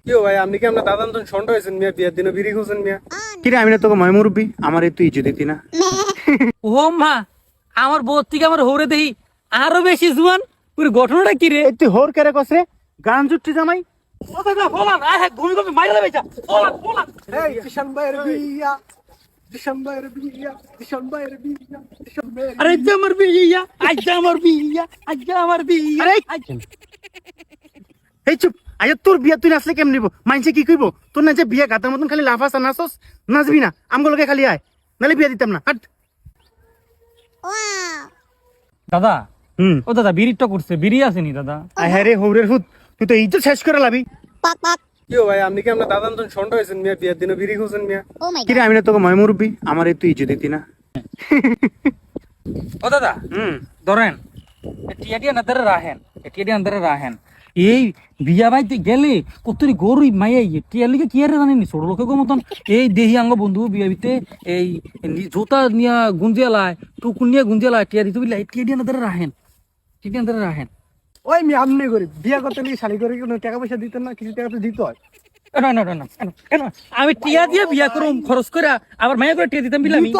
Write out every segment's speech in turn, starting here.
কিও ভাই আপনি কি আপনার দাদান তো সন্ড হয়েছেন মিয়া বিয়ের দিনে বিড়ি খুঁজছেন মিয়া কিরে আমি না তোকে ময় মুরব্বী আমার এই তুই ইজ্জত দিতি না ও মা আমার বউ থেকে আমার হরে দেহি আরো বেশি জুয়ান পুরো ঘটনাটা কি রে? এই তুই হোর কেরে কসরে গান জুটছি জামাই ও দাদা বলান আয় হ্যাঁ ঘুমি ঘুমি মাইরা দেবে যা বলান বলান এই ডিসেম্বরের বিয়া ডিসেম্বরের বিয়া ডিসেম্বরের বিয়া ডিসেম্বরের আরে আজ আমার বিয়া আজ আমার বিয়া আজ আমার বিয়া আরে এই চুপ আজ তোর বিয়া তুই নাচলে কেমন নিব মাইনসে কি কইব তোর না যে বিয়া গাতার মতন খালি লাফাস আর নাচস নাচবি না আমগুলোকে খালি আয় নালে বিয়া দিতাম না হাট দাদা হুম ও দাদা বিড়িটা করছে বিড়ি আসেনি দাদা আয় হ্যাঁ রে হৌরের হুত তুই তো ইজ্জত শেষ করে লাবি কিও ভাই আপনি কি আপনার দাদান তো সন্ড হয়েছেন মিয়া বিয়ের দিনে বিড়ি খুঁজছেন মিয়া কিরে আমি না তোকে ময় মুরব্বী আমার এই তুই ইজ্জত দিতি না ও দাদা হুম ধরেন টিয়াটি আন্দারে রাহেন টিয়াটি আন্দারে রাহেন এই বিয়া বাইতে গেলে কতরি গরুই মাইয়া টিয়ালিকে কি আর জানেনি ছোট লোকের মতন এই দেহি আঙ্গ বন্ধু বিয়া বিতে এই জোতা নিয়া গুঞ্জিয়ালায় টুকুন নিয়ে গুঞ্জিয়ালায় টিয়া দিতে বুঝলে টিয়াটি আন্দারে রাহেন টিয়াটি আন্দারে রাহেন ওই মি আমনে করি বিয়া করতে নিয়ে শাড়ি করে কোনো টাকা পয়সা দিতেন না কিছু টাকা তো দিতে হয় না না না না কেন আমি টিয়া দিয়ে বিয়া করুম খরচ করে আবার মাইয়া করে টিয়া দিতাম বিলে আমি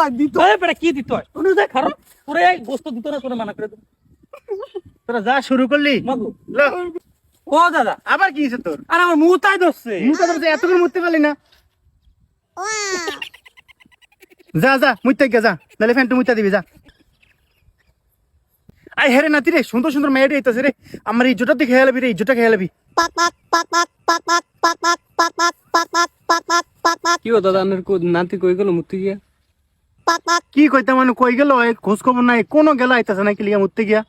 বেটা কি দিতে হয় শুনে দেখ কারণ পুরো এই গোস্ত দিত না করে মানা করে দেব তোরা যা শুরু করলি মাগো ল। ও দাদা আবার কি হয়েছে তোর আর আমার মুখ তাই ধরছে মুখটা তোর এত করে মুততে পারলি না যা যা মুইতে গে যা নালে ফ্যানটু মুইতা দিবি যা আই হেরে নাতি রে সুন্দর সুন্দর মেয়েটা আইতাছে রে আমার ইজ্জতটা দেখে হেলাবি রে ইজ্জতটা খেয়ে হেলাবি কি ও দাদা আপনার নাতি কই গেল মুতি গিয়া কি কইতা মানে কই গেল খোঁজ খবর নাই কোনো গেল আইতাছে না কি লিয়া মুততে গিয়া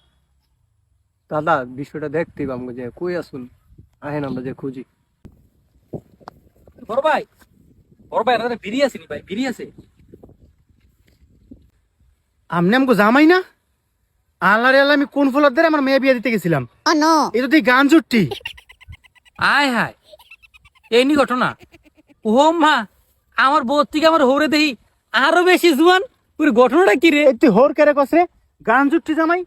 দাদা বিষয়টা দেখতে পাবো যে কই আসুন আহেন আমরা যে খুঁজি বড় ভাই আপনাদের বিড়ি আসেনি ভাই বিড়ি আছে আমনে আমগো জামাই না আল্লাহ রে আল্লাহ আমি কোন ফলার ধরে আমার মেয়ে বিয়ে দিতে গেছিলাম এটা তুই গান জুটটি আয় হায় এই নি ঘটনা ও মা আমার বউ থেকে আমার হরে দেহি আরো বেশি জুয়ান পুরো ঘটনাটা কি রে? এই তুই হোর কেরে কসরে গান জুটটি জামাই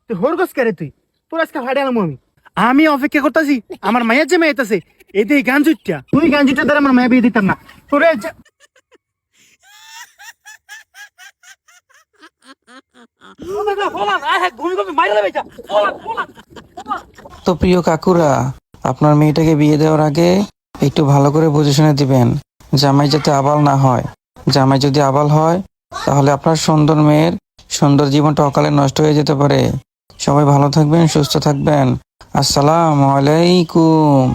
তুই হোর কস কেরে তুই তোর আজকে ভাড়ে আলাম আমি আমি অপেক্ষা করতেছি আমার মায়ের যে মেয়ে আছে এই তুই গান জুটটা তুই গান জুটটা ধরে আমার মেয়ে বিয়ে দিতাম না তোরে বলান আয় হ্যাঁ ঘুমি ঘুমি মাইরা দেবে যা বলান বলান তো প্রিয় কাকুরা, আপনার মেয়েটাকে বিয়ে দেওয়ার আগে একটু ভালো করে বুঝে শুনে দিবেন, জামাই যাতে আবাল না হয়। জামাই যদি আবাল হয় তাহলে আপনার সুন্দর মেয়ের সুন্দর জীবনটা অকালে নষ্ট হয়ে যেতে পারে। সবাই ভালো থাকবেন, সুস্থ থাকবেন। আসসালামু আলাইকুম।